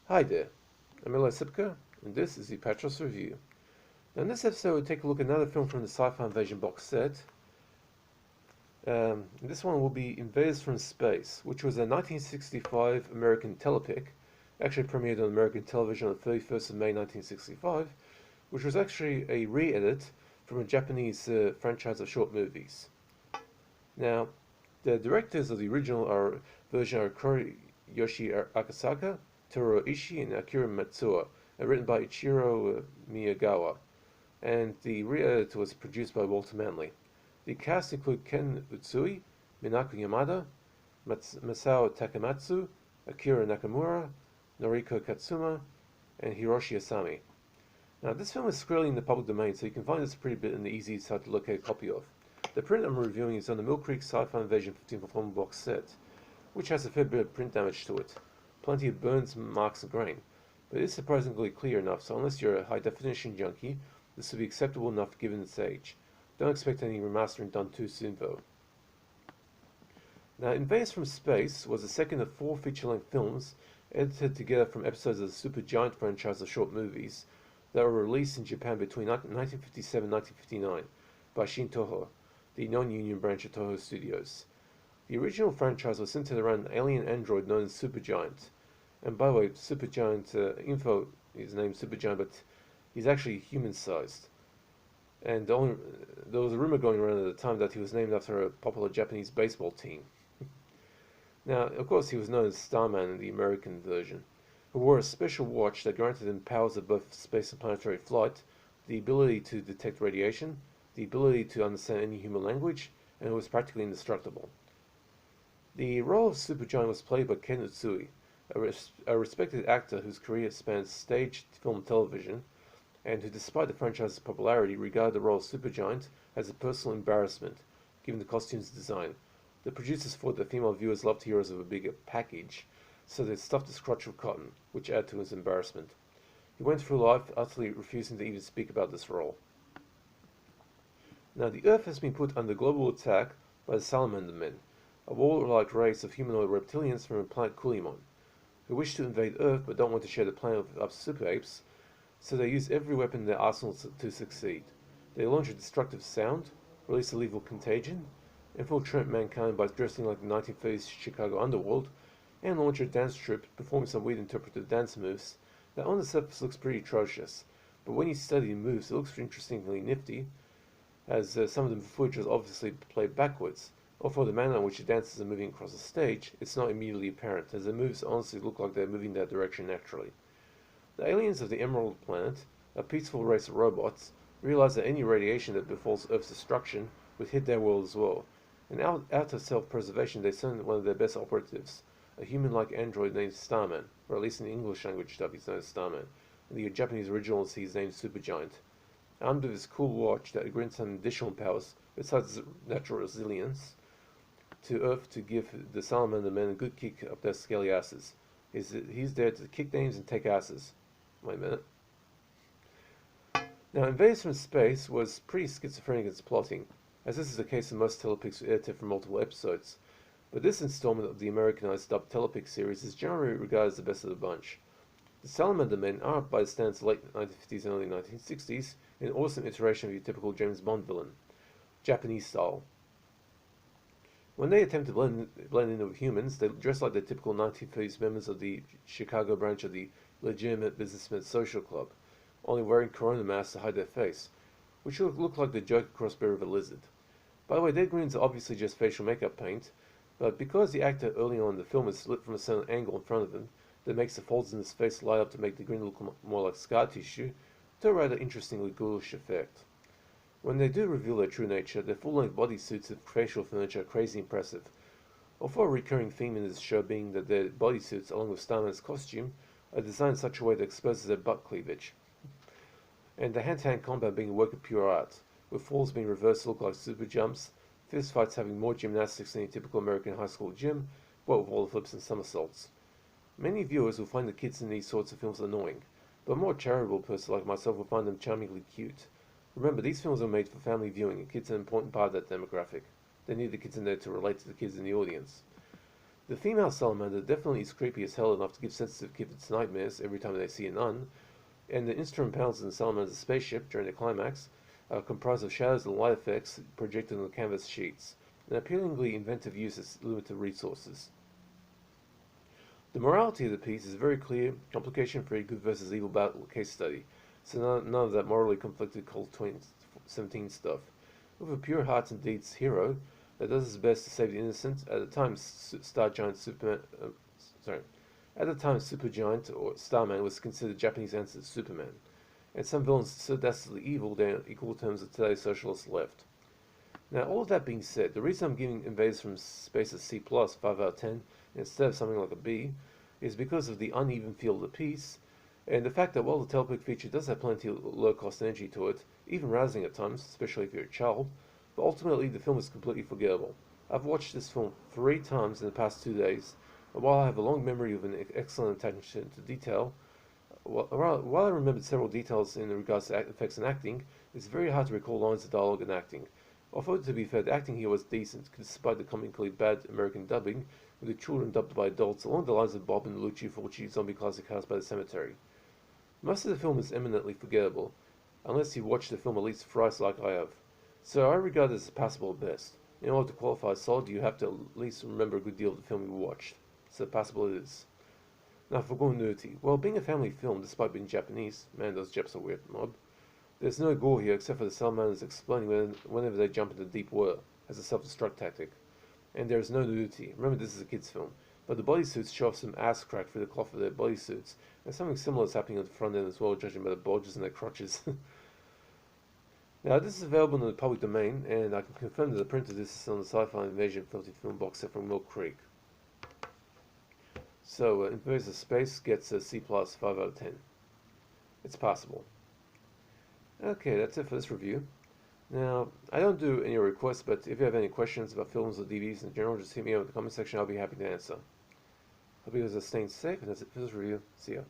Hi there, I'm Eli Sipka, and this is the Apatros Review. Now in this episode we'll take a look at another film from the Sci-Fi Invasion box set. This one will be Invaders from Space, which was a 1965 American telepic, actually premiered on American television on the 31st of May 1965, which was actually a re-edit from a Japanese franchise of short movies. Now, the directors of the original version are Yoshi Akasaka, Toru Ishii, and Akira Matsuo, and written by Ichiro Miyagawa, and the re-edit was produced by Walter Manley. The cast include Ken Utsui, Minako Yamada, Masao Takamatsu, Akira Nakamura, Noriko Katsuma, and Hiroshi Asami. Now, this film is squarely in the public domain, so you can find this pretty bit in the easy site to locate a copy of. The print I'm reviewing is on the Mill Creek Sci-Fi Invasion 15 Performance box set, which has a fair bit of print damage to it. Plenty of burns, marks, and grain, but it is surprisingly clear enough, so unless you're a high-definition junkie, this will be acceptable enough given its age. Don't expect any remastering done too soon, though. Now, Invaders from Space was the second of 4 feature-length films edited together from episodes of the Super Giant franchise of short movies that were released in Japan between 1957 and 1959 by Shin Toho, the non-union branch of Toho Studios. The original franchise was centered around an alien android known as Supergiant. And by the way, Supergiant Info is named Supergiant, but he's actually human-sized. And there was a rumor going around at the time that he was named after a popular Japanese baseball team. Now, of course, he was known as Starman in the American version, who wore a special watch that granted him powers of both space and planetary flight, the ability to detect radiation, the ability to understand any human language, and was practically indestructible. The role of Supergiant was played by Ken Utsui, a respected actor whose career spans stage, film, and television, and who, despite the franchise's popularity, regarded the role of Supergiant as a personal embarrassment, given the costume's design. The producers thought that female viewers loved heroes of a bigger package, so they stuffed his crotch with cotton, which added to his embarrassment. He went through life utterly refusing to even speak about this role. Now, the Earth has been put under global attack by the Salamander Men, a warlike race of humanoid reptilians from the planet Kulimon, who wish to invade Earth but don't want to share the planet with us super apes, so they use every weapon in their arsenal to succeed. They launch a destructive sound, release a lethal contagion, infiltrate mankind by dressing like the 1930s Chicago underworld, and launch a dance troupe performing some weird interpretive dance moves that on the surface looks pretty atrocious, but when you study the moves it looks interestingly nifty, as some of the footage is obviously played backwards. Although the manner in which the dancers are moving across the stage, it's not immediately apparent, as the moves honestly look like they're moving that direction naturally. The aliens of the Emerald Planet, a peaceful race of robots, realize that any radiation that befalls Earth's destruction would hit their world as well, and out of self-preservation they send one of their best operatives, a human-like android named Starman, or at least in the English language dub he's known as Starman, and the Japanese original he's named Supergiant. Armed with his cool watch that grants some additional powers, besides natural resilience, to Earth to give the Salamander Men a good kick up their scaly asses. He's there to kick names and take asses. Wait a minute. Now, Invaders from Space was pretty schizophrenic in its plotting, as this is the case in most telepics edited from multiple episodes, but this installment of the Americanized dubbed telepic series is generally regarded as the best of the bunch. The Salamander Men are, by the standards of the late 1950s and early 1960s, an awesome iteration of your typical James Bond villain, Japanese style. When they attempt to blend in with humans, they dress like the typical 1930s members of the Chicago branch of the Legitimate Businessmen Social Club, only wearing corona masks to hide their face, which look like the Joker crossbeard of a lizard. By the way, their grins are obviously just facial makeup paint, but because the actor early on in the film is lit from a certain angle in front of him that makes the folds in his face light up to make the grin look more like scar tissue, to a rather interestingly ghoulish effect. When they do reveal their true nature, their full-length bodysuits with facial furniture are crazy impressive, although a recurring theme in this show being that their bodysuits, along with Starman's costume, are designed in such a way that exposes their butt cleavage, and the hand-to-hand combat being a work of pure art, with falls being reversed to look like super jumps, fist fights having more gymnastics than a typical American high school gym, what with all the flips and somersaults. Many viewers will find the kids in these sorts of films annoying, but a more charitable person like myself will find them charmingly cute. Remember, these films are made for family viewing, and kids are an important part of that demographic. They need the kids in there to relate to the kids in the audience. The female salamander definitely is creepy as hell enough to give sensitive kids nightmares every time they see a nun, and the instrument panels in the salamander's spaceship during the climax are comprised of shadows and light effects projected on the canvas sheets, an appealingly inventive use of limited resources. The morality of the piece is very clear, complication-free, good versus evil battle case study, so none of that morally conflicted Colt 2017 stuff. With a pure hearts and deeds hero that does his best to save the innocent, at the time Supergiant or Starman was considered Japanese answer to Superman, and some villains so dastardly evil they are equal terms of today's socialist left. Now, all of that being said, the reason I'm giving Invaders from Space a C+, 5 out of 10, instead of something like a B, is because of the uneven feel of the piece, and the fact that while the telepic feature does have plenty of low-cost energy to it, even rousing at times, especially if you're a child, but ultimately the film is completely forgettable. I've watched this film 3 times in the past 2 days, and while I have a long memory of an excellent attention to detail, while I remembered several details in regards to effects and acting, it's very hard to recall lines of dialogue and acting. Although, to be fair, the acting here was decent, despite the comically bad American dubbing, with the children dubbed by adults along the lines of Bob and Lucci Fulci zombie classic House by the Cemetery. Most of the film is eminently forgettable, unless you watch the film at least thrice like I have. So I regard it as passable at best. In order to qualify as solid, you have to at least remember a good deal of the film you watched. So passable it is. Now for nudity. Well, being a family film, despite being Japanese, man those Japs are weird mob, there's no gore here except for the salamanders exploding whenever they jump into deep water, as a self-destruct tactic. And there is no nudity. Remember, this is a kid's film. But the bodysuits show off some ass crack through the cloth of their bodysuits, and something similar is happening at the front end as well, judging by the bulges in their crotches. Now, this is available in the public domain, and I can confirm that the print of this is on the Sci-Fi Invasion Filthy Film box set from Milk Creek. So, Invaders of Space gets a C+, 5 out of 10. It's passable. Okay, that's it for this review. Now, I don't do any requests, but if you have any questions about films or DVDs in general, just hit me up in the comment section. I'll be happy to answer. Hope you guys are staying safe, and that's it for this review. See ya.